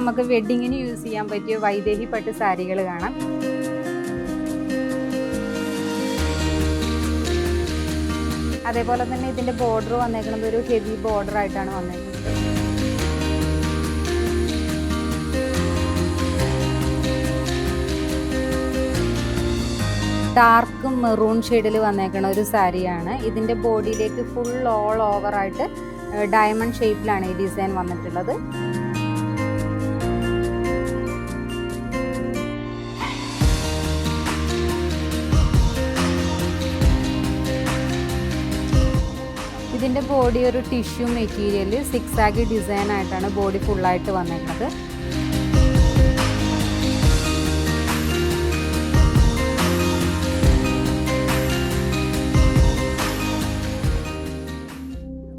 നമുക്ക് വെഡ്ഡിങ്ങിന് യൂസ് ചെയ്യാൻ പറ്റിയ വൈദേഹി പട്ട് സാരികൾ കാണാം. അതേപോലെ തന്നെ ഇതിൻ്റെ ബോർഡർ വന്നേക്കുന്നത് ഒരു ഹെവി ബോർഡർ ആയിട്ടാണ് വന്നേക്കുന്നത്. ഡാർക്ക് മെറൂൺ ഷെയ്ഡിൽ വന്നേക്കുന്ന ഒരു സാരിയാണ്. ഇതിൻ്റെ ബോഡിയിലേക്ക് ഫുൾ ഓൾ ഓവറായിട്ട് ഡയമണ്ട് ഷേപ്പിലാണ് ഈ ഡിസൈൻ വന്നിട്ടുള്ളത്. ഇതിൻ്റെ ബോഡി ഒരു ടിഷ്യൂ മെറ്റീരിയൽ സിക്സാഗി ഡിസൈൻ ആയിട്ടാണ് ബോഡി ഫുള്ളായിട്ട് വന്നേക്കുന്നത്.